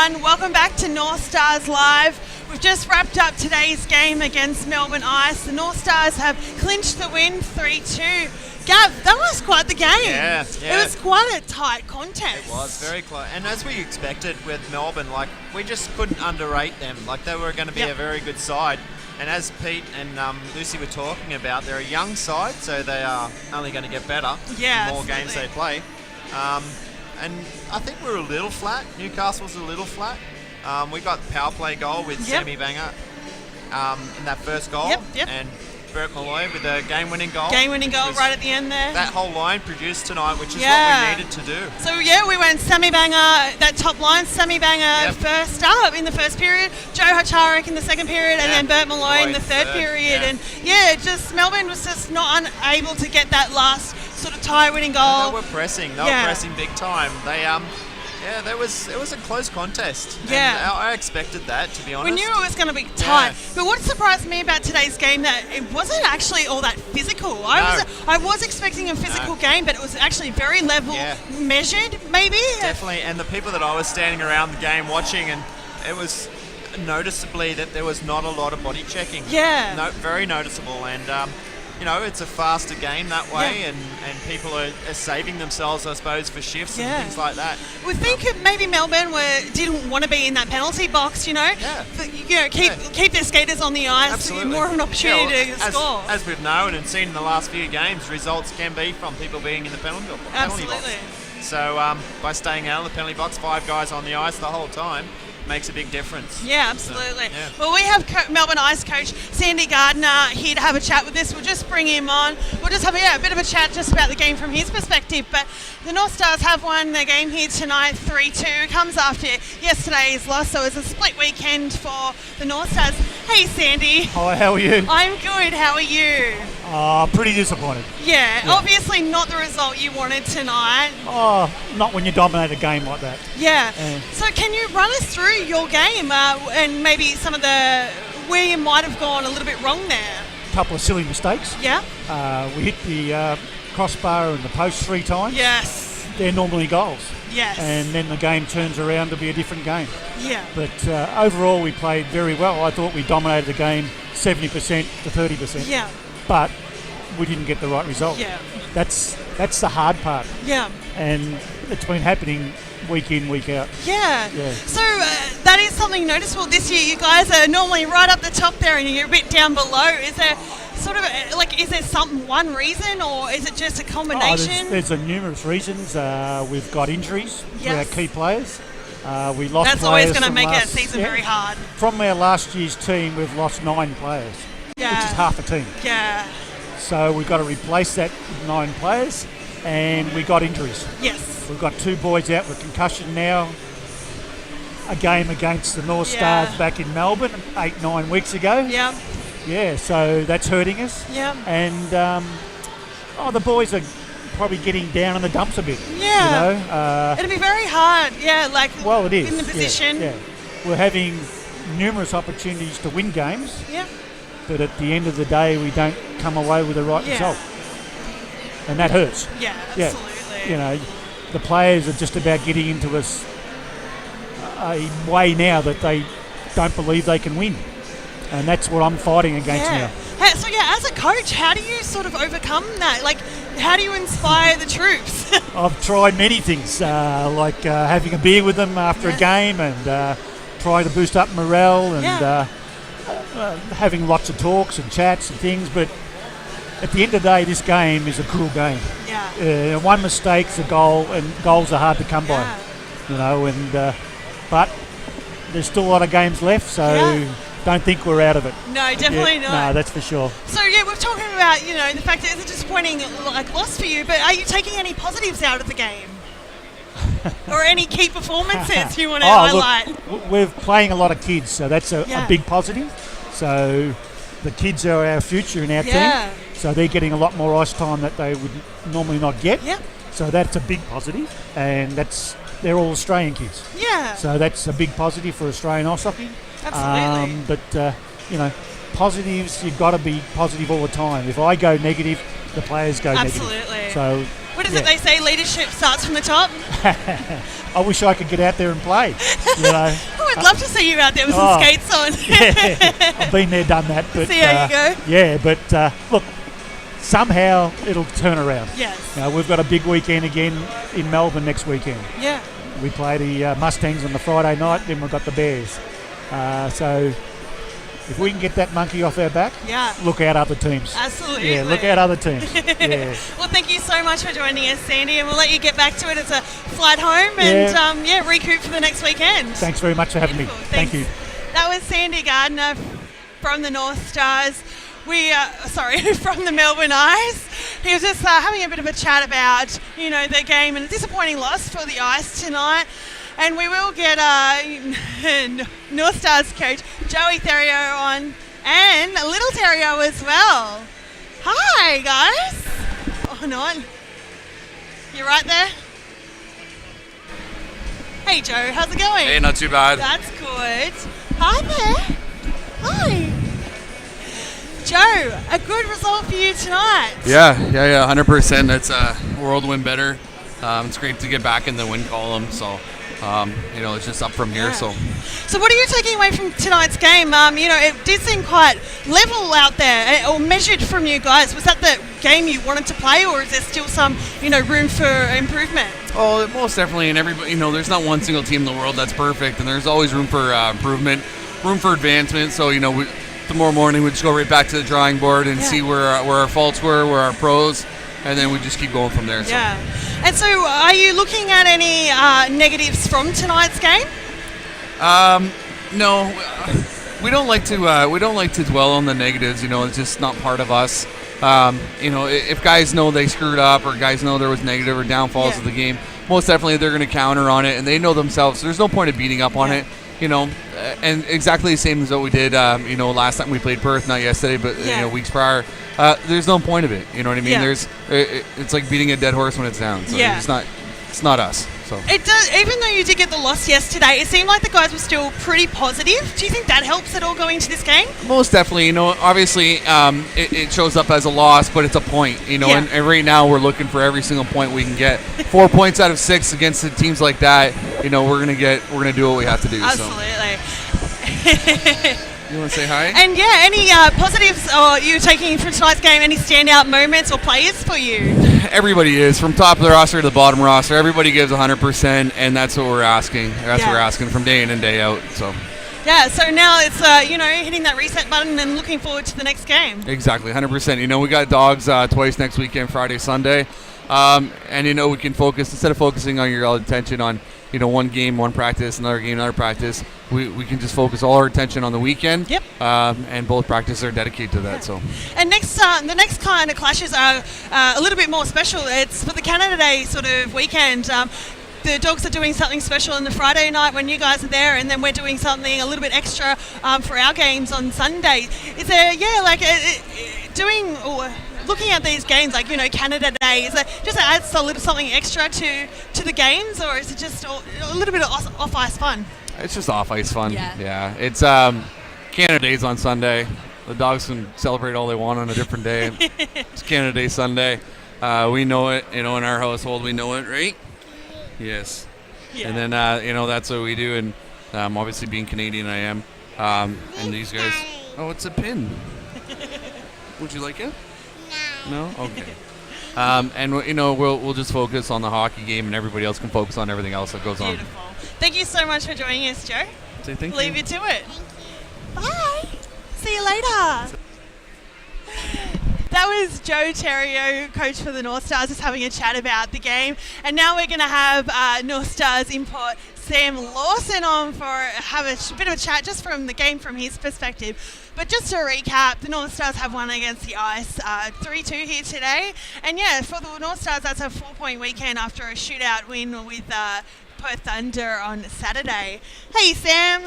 And welcome back to Northstars Live. We've just wrapped up today's game against Melbourne Ice. The Northstars have clinched the win 3-2. Gav, that was quite the game. Yeah. It was quite a tight contest. It was very close. And as we expected with Melbourne, we just couldn't underrate them. They were going to be a very good side. And as Pete and Lucy were talking about, they're a young side, so they are only going to get better the more games they play. And I think we're a little flat. Newcastle's a little flat. We got the power play goal with Sammy Banger in that first goal. And Bert Malloy with a game-winning goal. Game-winning goal right at the end there. That whole line produced tonight, which is what we needed to do. So, we went Sammy Banger, that top line, Sammy Banger first up in the first period, Joe Hacharik in the second period, and then Bert Malloy in the third period. And, just Melbourne was just not unable to get that last sort of tie-winning goal. They were pressing. They were pressing big time. It was a close contest. Yeah. And I expected that, to be honest. We knew it was going to be tight. But what surprised me about today's game, that it wasn't actually all that physical. I was expecting a physical game, but it was actually very level, measured, maybe. Definitely. And the people that I was standing around the game watching, and it was noticeably that there was not a lot of body checking. Yeah. No, very noticeable. And it's a faster game that way, and people are saving themselves, I suppose, for shifts and things like that. We think maybe Melbourne didn't want to be in that penalty box, keep their skaters on the ice. Absolutely. More of an opportunity to score. As we've known and seen in the last few games, results can be from people being in the penalty box. So by staying out of the penalty box, 5 guys on the ice the whole time, makes a big difference. Yeah, absolutely. Well, we have Melbourne Ice coach Sandy Gardner here to have a chat with us. We'll just bring him on. We'll just have a bit of a chat just about the game from his perspective. But the North Stars have won their game here tonight 3-2. Comes after yesterday's loss, so it's a split weekend for the North Stars. Hey, Sandy. Hi, how are you? I'm good. How are you? Pretty disappointed. Yeah, obviously not the result you wanted tonight. Not when you dominate a game like that. Yeah. So can you run us through your game and maybe some of where you might have gone a little bit wrong there? A couple of silly mistakes. Yeah. We hit the crossbar and the post 3 times. Yes. They're normally goals. Yes. And then the game turns around to be a different game. Yeah. But overall, we played very well. I thought we dominated the game 70% to 30%. Yeah. But we didn't get the right result. Yeah. That's the hard part. Yeah. And it's been happening week in, week out. Yeah. So that is something noticeable this year. You guys are normally right up the top there and you're a bit down below. Is there is there one reason, or is it just a combination? There's numerous reasons. We've got injuries to our key players. We lost That's always going to make our season very hard. From our last year's team, we've lost 9 players, which is half a team. Yeah. So we've got to replace that with 9 players, and we got injuries. Yes. We've got 2 boys out with concussion now. A game against the North Stars back in Melbourne 8-9 weeks ago. Yeah. Yeah, so that's hurting us. Yeah. And the boys are probably getting down in the dumps a bit. Yeah. It'll be very hard. Yeah, well, it is. In the position. Yeah. We're having numerous opportunities to win games. Yeah. But at the end of the day, we don't come away with the right result. And that hurts. Yeah, absolutely. Yeah. The players are just about getting into a way now that they don't believe they can win. And that's what I'm fighting against now. So, as a coach, how do you sort of overcome that? How do you inspire the troops? I've tried many things, having a beer with them after a game and trying to boost up morale and having lots of talks and chats and things. But at the end of the day, this game is a cruel game. Yeah. One mistake's a goal, and goals are hard to come by. But there's still a lot of games left, so don't think we're out of it. No, definitely not. No, that's for sure. So we're talking about the fact that it's a disappointing loss for you, but are you taking any positives out of the game? Or any key performances you want to highlight? Look, we're playing a lot of kids, so that's a big positive. So the kids are our future in our team, so they're getting a lot more ice time that they would normally not get. Yeah. So that's a big positive, and they're all Australian kids. Yeah. So that's a big positive for Australian ice hockey. Absolutely. But positives, you've got to be positive all the time. If I go negative, the players go negative. Absolutely. So what is it they say? Leadership starts from the top. I wish I could get out there and play. You know, I would love to see you out there with some skates on. Yeah, I've been there, done that. But, see how you go. Yeah, but look, somehow it'll turn around. Yes. We've got a big weekend again in Melbourne next weekend. Yeah. We play the Mustangs on the Friday night, then we've got the Bears. So if we can get that monkey off our back, look out other teams. Absolutely. Yeah, look out other teams. Yeah. Well, thank you so much for joining us, Sandy, and we'll let you get back to it. It's a flight home and recoup for the next weekend. Thanks very much for having me. Thank you. That was Sandy Gardner from the Northstars. From the Melbourne Ice. He was just having a bit of a chat about, their game and a disappointing loss for the Ice tonight. And we will get Northstars coach Joey Theriault on, and little Theriault as well. Hi, guys. Oh, not. You right there? Hey, Joe. How's it going? Hey, not too bad. That's good. Hi there. Hi. Joe, a good result for you tonight. Yeah, 100%. It's a world win better. It's great to get back in the win column. So, it's just up from here. So what are you taking away from tonight's game? It did seem quite level out there, or measured from you guys. Was that the game you wanted to play, or is there still some, room for improvement? Oh, most definitely. And everybody, there's not one single team in the world that's perfect, and there's always room for improvement, room for advancement. So, tomorrow morning we just go right back to the drawing board and see where our faults were, where our pros, and then we just keep going from there. So. Yeah. And so are you looking at any negatives from tonight's game? No. We don't like to dwell on the negatives, it's just not part of us. If guys know they screwed up, or guys know there was negative or downfalls of the game, most definitely they're going to counter on it, and they know themselves. So there's no point of beating up on it. And exactly the same as what we did, last time we played Perth, not yesterday, but weeks prior. There's no point of it. You know what I mean? Yeah. It's like beating a dead horse when it's down. So it's not us. So it does. Even though you did get the loss yesterday, it seemed like the guys were still pretty positive. Do you think that helps at all going into this game? Most definitely. Obviously, it shows up as a loss, but it's a point. And right now we're looking for every single point we can get. 4 points out of 6 against the teams like that. We're gonna do what we have to do. Absolutely. So. You want to say hi? And any positives you're taking from tonight's game? Any standout moments or players for you? Everybody is, from top of the roster to the bottom roster. Everybody gives 100%, and that's what we're asking. That's what we're asking from day in and day out. So. Yeah, so now it's, hitting that reset button and looking forward to the next game. Exactly, 100%. We got dogs twice next weekend, Friday, Sunday. And, we can focus, instead of focusing on your attention on, one game, one practice, another game, another practice, we can just focus all our attention on the weekend. Yep. And both practices are dedicated to that. Yeah. So. And the next kind of clashes are a little bit more special. It's for the Canada Day sort of weekend. The Dogs are doing something special on the Friday night when you guys are there, and then we're doing something a little bit extra for our games on Sunday. Is there, looking at these games, Canada Day, is it just adds a little something extra to the games, or is it just a little bit of off-ice fun? It's just off-ice fun. Yeah. It's Canada Day's on Sunday. The Dogs can celebrate all they want on a different day. It's Canada Day Sunday. We know it, in our household we know it, right? Yes. Yeah. And then, that's what we do. And obviously being Canadian, I am. And these guys. Oh, it's a pin. Would you like it? No? Okay. And, we'll just focus on the hockey game, and everybody else can focus on everything else that goes on. Beautiful. Thank you so much for joining us, Joe. Say thank you. Leave you to it. Bye. See you later. That was Joe Theriault, coach for the Northstars, just having a chat about the game. And now we're going to have Northstars import Sam Lawson on have a bit of a chat just from the game from his perspective. But just to recap, the Northstars have won against the Ice 3-2 here today. And for the Northstars, that's a 4-point weekend after a shootout win with Perth Thunder on Saturday. Hey, Sam.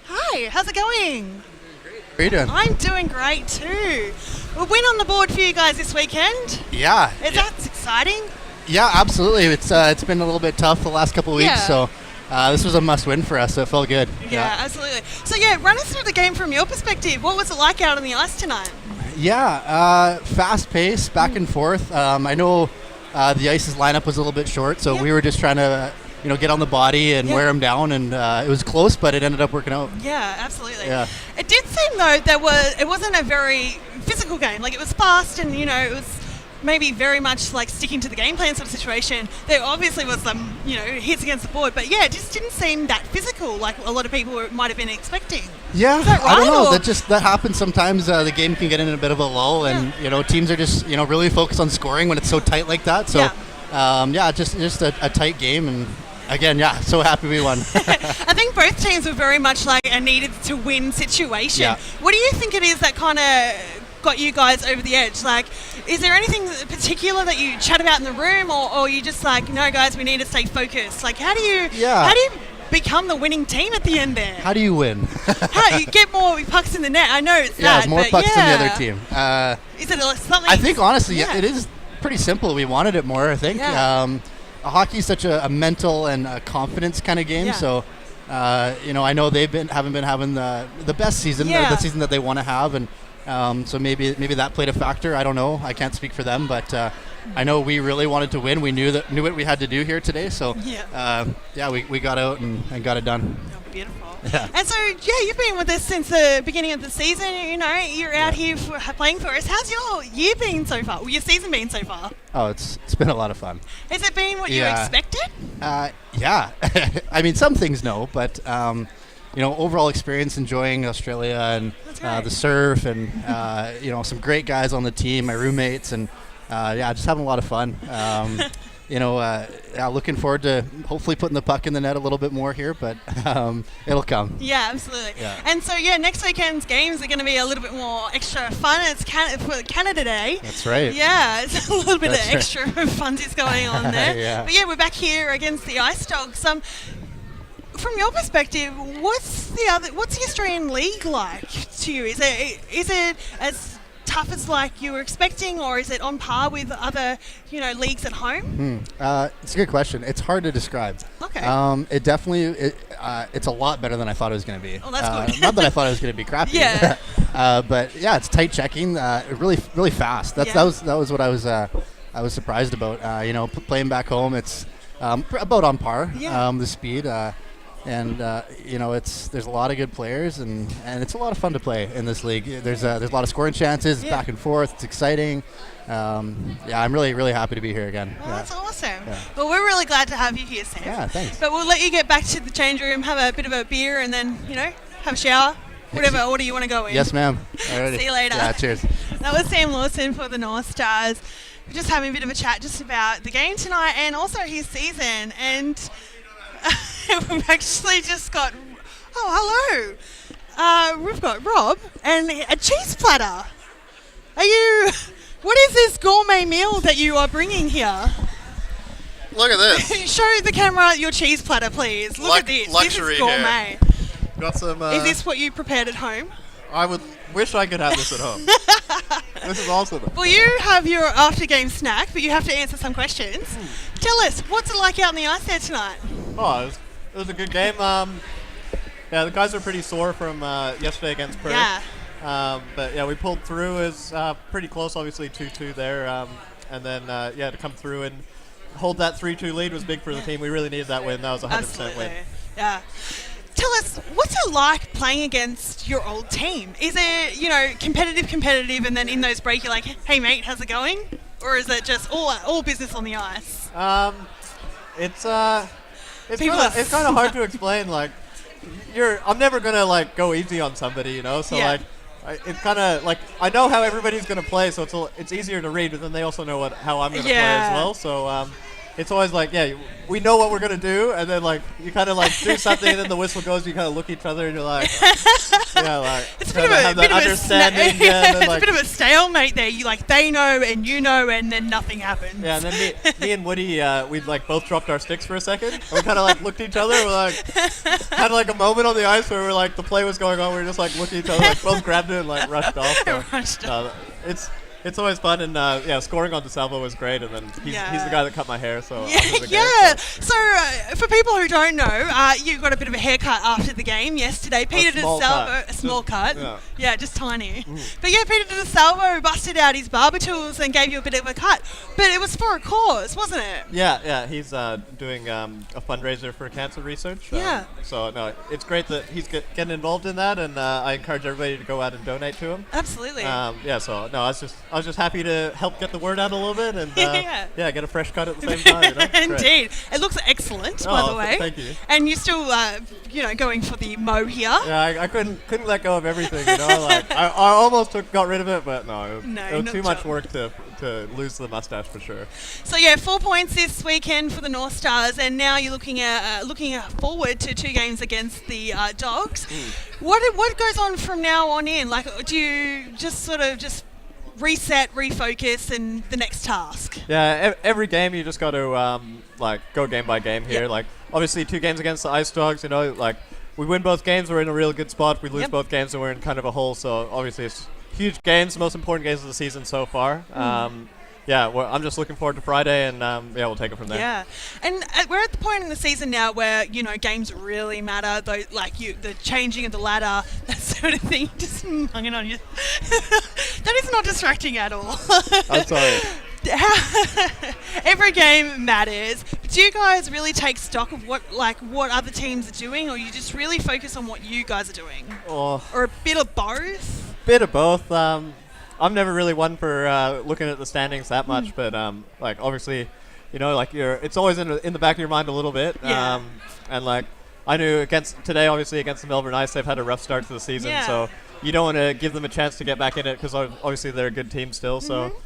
Hi, how's it going? How are you doing? I'm doing great too. A win on the board for you guys this weekend. Yeah. That's exciting. Yeah, absolutely. It's been a little bit tough the last couple of weeks, so this was a must-win for us, so it felt good. Yeah, absolutely. So, run us through the game from your perspective. What was it like out on the ice tonight? Yeah, fast-paced, back and forth. I know the Ice's lineup was a little bit short, so we were just trying to, get on the body and wear him down, and it was close, but it ended up working out. Yeah, absolutely. Yeah. It did seem though it wasn't a very physical game. Like it was fast, and it was maybe very much like sticking to the game plan sort of situation. There obviously was some hits against the board, but it just didn't seem that physical like a lot of people might have been expecting. Yeah, Is that right, I don't know. or? That happens sometimes. The game can get in a bit of a lull, and teams are just really focused on scoring when it's so tight like that. So just a tight game, and again, so happy we won. I think both teams were very much like a needed to win situation. Yeah. What do you think it is that kind of got you guys over the edge? Like, is there anything particular that you chat about in the room, or you just like, no guys, we need to stay focused? Like, how do you become the winning team at the end there? How do you win? How you get more pucks in the net? I know it's that, more but pucks than the other team. Is it something? I think honestly, it is pretty simple. We wanted it more, I think. Hockey is such a mental and a confidence kind of game, so I know they haven't been having the best season, the season that they want to have, and so maybe that played a factor. I don't know. I can't speak for them, but I know we really wanted to win. We knew what we had to do here today, so we got out and got it done. Oh, beautiful. Yeah. And so, you've been with us since the beginning of the season. You're out here playing for us. How's your year been so far? Well, your season been so far? Oh, it's been a lot of fun. Has it been what you expected? Yeah. I mean, some things no, but overall experience enjoying Australia and the surf and some great guys on the team, my roommates, and just having a lot of fun. Looking forward to hopefully putting the puck in the net a little bit more here, but it'll come. Yeah, absolutely. Yeah. And so, next weekend's games are going to be a little bit more extra fun. It's for Canada Day. That's right. Yeah, it's a little bit of extra funsies going on there. But we're back here against the Ice Dogs. From your perspective, what's the Australian League like to you? Is it as tough as like you were expecting, or is it on par with other leagues at home? It's a good question. It's hard to describe. Okay. It definitely it's a lot better than I thought it was going to be. Oh, that's good. Not that I thought it was going to be crappy. Yeah. But it's tight checking. Really really fast. That was what I was surprised about. Playing back home, it's about on par. Yeah. The speed. There's a lot of good players, and it's a lot of fun to play in this league. There's a lot of scoring chances, back and forth. It's exciting. I'm really, really happy to be here again. Well, that's awesome. Yeah. Well, we're really glad to have you here, Sam. Yeah, thanks. But we'll let you get back to the change room, have a bit of a beer, and then, have a shower. Whatever order you want to go in. Yes, ma'am. Alrighty. See you later. Yeah, cheers. That was Sam Lawson for the Northstars. We're just having a bit of a chat just about the game tonight and also his season. And we've actually just got... Oh, hello. We've got Rob and a cheese platter. What is this gourmet meal that you are bringing here? Look at this. Show the camera your cheese platter, please. Look at this. Luxury this is gourmet. Here. Got some. Is this what you prepared at home? I would wish I could have this at home. This is awesome. Well, you have your after-game snack, but you have to answer some questions. Tell us, what's it like out on the ice there tonight? Oh, it was a good game. The guys are pretty sore from yesterday against Perth. Yeah. But we pulled through. It was pretty close, obviously 2-2 there. And then to come through and hold that 3-2 lead was big for the team. We really needed that win. That was a 100% Absolutely. win. Yeah. Tell us, what's it like playing against your old team? Is it, competitive, and then in those breaks you're like, hey mate, how's it going? Or is it just all business on the ice? It's kind of hard to explain. Like, I'm never gonna go easy on somebody, So it's kind of like I know how everybody's gonna play, so it's easier to read, but then they also know how I'm gonna play as well. So it's always we know what we're gonna do, and then you kind of do something, and then the whistle goes, you kind of look at each other, and you're like, it's a bit of a bit of a stalemate there. They know and you know, and then nothing happens. Yeah, and then me and Woody, we both dropped our sticks for a second, and we kind of looked at each other, and we're had a moment on the ice where the play was going on, we were just looking at each other, both grabbed it and rushed off. So, Rushed off. it's always fun, and scoring on DeSalvo was great, and then he's the guy that cut my hair, so after the game, So for people who don't know, you got a bit of a haircut after the game yesterday. Peter DeSalvo, a small cut, just tiny. But Peter DeSalvo busted out his barber tools and gave you a bit of a cut, but it was for a cause, wasn't it? Yeah, he's doing a fundraiser for cancer research. So no, it's great that he's getting involved in that, and I encourage everybody to go out and donate to him. Absolutely. So no, I was just happy to help get the word out a little bit, and get a fresh cut at the same time. Indeed, it looks excellent, by the way. Thank you. And you're still, going for the mow here. Yeah, I couldn't let go of everything. Like I almost got rid of it, but no, it was too much work to lose the mustache for sure. So 4 points this weekend for the Northstars, and now you're looking forward to 2 games against the Dogs. What goes on from now on in? Like, do you just sort of reset, refocus, and the next task? Yeah, every game you just got to go game by game here. Like obviously 2 games against the Ice Dogs, like we win both games, we're in a real good spot. We lose both games, and we're in kind of a hole. So obviously it's huge games, most important games of the season so far. I'm just looking forward to Friday, and we'll take it from there. Yeah, and we're at the point in the season now where games really matter. Though, the changing of the ladder, that sort of thing, just hanging on you. That is not distracting at all. I'm sorry. Every game matters. But do you guys really take stock of what other teams are doing, or you just really focus on what you guys are doing, or a bit of both? Bit of both. I'm never really one for looking at the standings that much, but obviously, it's always in the back of your mind a little bit. Yeah. And I knew against the Melbourne Ice, they've had a rough start to the season, so you don't want to give them a chance to get back in it because obviously they're a good team still. So,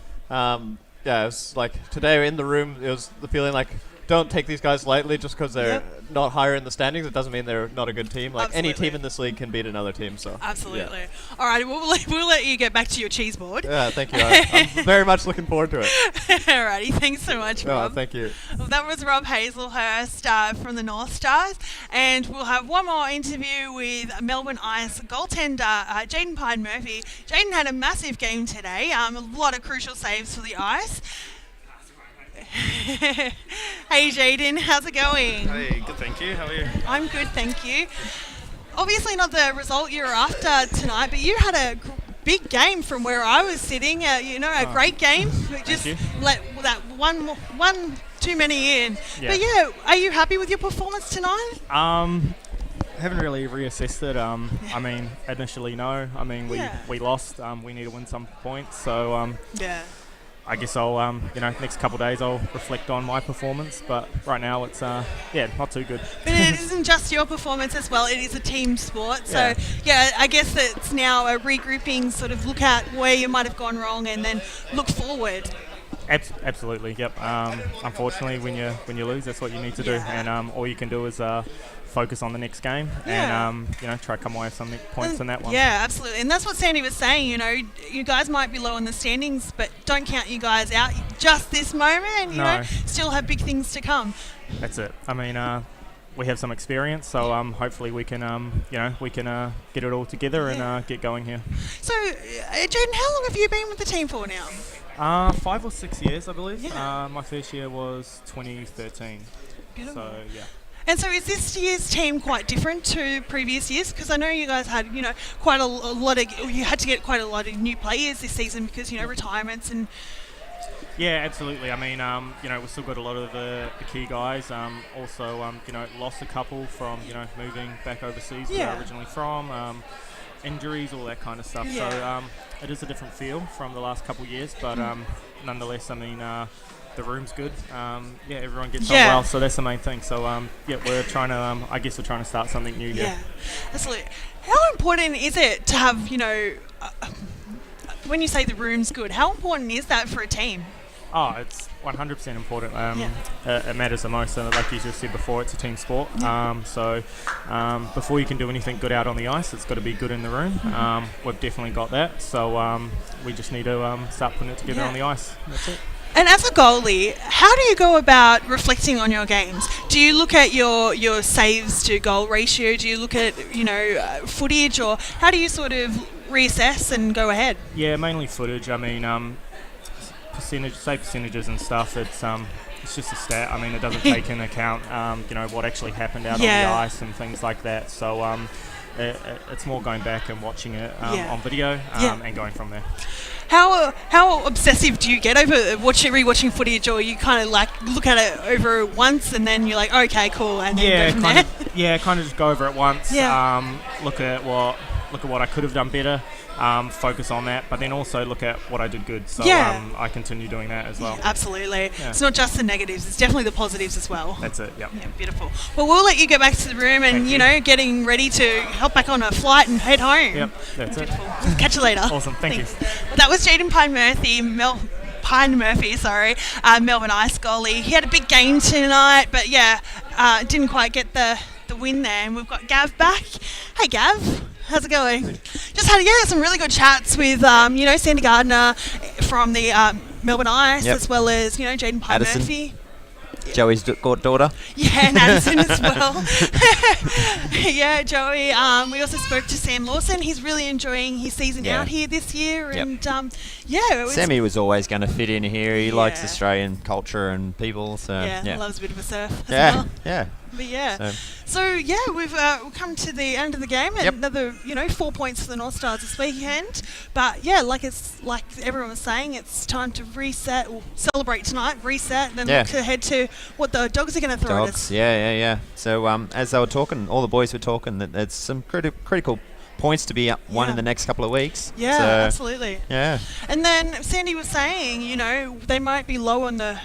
it's today in the room, it was the feeling don't take these guys lightly just because they're not higher in the standings. It doesn't mean they're not a good team. Any team in this league can beat another team. So absolutely. Yeah. All right, we'll let you get back to your cheese board. Yeah, thank you. I'm very much looking forward to it. All righty, thanks so much, Rob. Thank you. Well, that was Rob Haselhurst from the Northstars, and we'll have one more interview with Melbourne Ice goaltender Jayden Murphy. Jayden had a massive game today. A lot of crucial saves for the Ice. Hey Jayden, how's it going? Hey, good, thank you. How are you? I'm good, thank you. Obviously not the result you were after tonight, but you had a big game from where I was sitting. A great game. Just let that one too many in. Yeah. But are you happy with your performance tonight? Haven't really reassessed it. Initially no. We lost. We need to win some points. So I guess I'll, next couple of days I'll reflect on my performance. But right now it's, not too good. But it isn't just your performance as well. It is a team sport. So, I guess it's now a regrouping, sort of look at where you might have gone wrong and then look forward. Absolutely, yep. Unfortunately, when you lose, that's what you need to do. And all you can do is focus on the next game and try to come away with some points in that one. Yeah, absolutely. And that's what Sandy was saying, you guys might be low in the standings, but don't count you guys out just this moment, still have big things to come. That's it. We have some experience, so hopefully we can get it all together and get going here. So Jayden, how long have you been with the team for now? 5 or 6 years, I believe. Yeah. My first year was 2013. Beautiful. So yeah. And so is this year's team quite different to previous years? Because I know you guys had, quite a lot of, you had to get quite a lot of new players this season because, retirements and... Yeah, absolutely. We've still got a lot of the key guys. Also, lost a couple from, moving back overseas where they're originally from. Injuries, all that kind of stuff. Yeah. So it is a different feel from the last couple of years, but nonetheless, the room's good. Everyone gets on well, so that's the main thing. So we're trying to start something new here. Yeah, absolutely. How important is it to have, when you say the room's good, how important is that for a team? Oh, it's 100% important. It matters the most, and like you just said before, it's a team sport. So before you can do anything good out on the ice, it's got to be good in the room. We've definitely got that. So we just need to start putting it together on the ice. That's it. And as a goalie, how do you go about reflecting on your games? Do you look at your saves to goal ratio? Do you look at footage, or how do you sort of reassess and go ahead? Yeah, mainly footage. percentages and stuff, it's just a stat. I mean, it doesn't take into account, what actually happened out on the ice and things like that. So it's more going back and watching it on video and going from there. How obsessive do you get over rewatching footage, or you kind of like look at it over once and then you're like, okay, cool, and then go from there? Kind of just go over it once. Yeah. Look at what I could have done better. Focus on that, but then also look at what I did good. So I continue doing that as well. Yeah, absolutely. Yeah. It's not just the negatives; it's definitely the positives as well. That's it. Yep. Yeah, beautiful. Well, we'll let you go back to the room and getting ready to hop back on a flight and head home. Yep, that's beautiful. Catch you later. Awesome. Thank you. Well, that was Jayden Pine-Murphy, Melbourne Ice goalie. He had a big game tonight, but didn't quite get the win there. And we've got Gav back. Hey, Gav. How's it going? Just had some really good chats with Sandy Gardner from the Melbourne Ice, as well as Jayden Pine-Murphy. Joey's daughter. Yeah, and Addison as well. Yeah, Joey. We also spoke to Sam Lawson. He's really enjoying his season out here this year. And Sammy was always going to fit in here. He likes Australian culture and people. So loves a bit of a surf as well. Yeah. But so we've come to the end of the game. And another 4 points for the Northstars this weekend. But like everyone was saying, it's time to reset or celebrate tonight. Reset, then look ahead to what the Dogs are going to throw at us. Yeah. So as they were talking, all the boys were talking that there's some critical points to be won in the next couple of weeks. Yeah, so, absolutely. Yeah. And then Sandy was saying, they might be low on the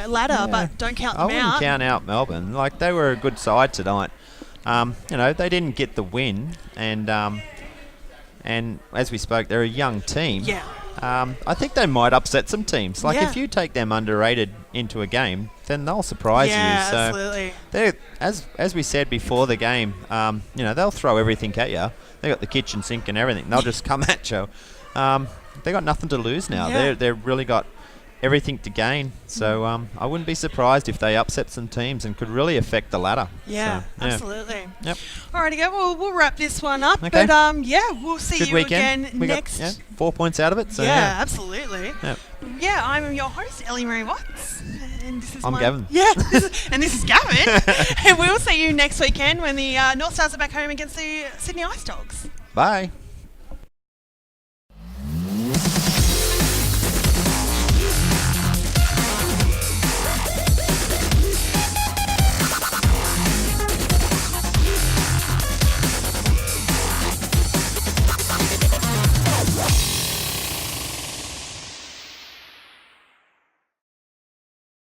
ladder, but don't count them out. I wouldn't count out Melbourne. Like, they were a good side tonight. They didn't get the win, and as we spoke, they're a young team. Yeah. I think they might upset some teams. Like, if you take them underrated into a game, then they'll surprise you. Yeah, So absolutely. They're, as we said before the game, they'll throw everything at you. They got the kitchen sink and everything. They'll just come at you. They got nothing to lose now. Yeah. They've really got everything to gain. So I wouldn't be surprised if they upset some teams and could really affect the ladder. Yeah, so, absolutely. Yep. Alrighty, go. We'll wrap this one up. Okay. But we'll see Good you weekend. again We next. got 4 points out of it. So absolutely. Yep. Yeah, I'm your host, Ellie Marie Watts. And this is Gavin. Yeah, this is Gavin. And we'll see you next weekend when the Northstars are back home against the Sydney Ice Dogs. Bye.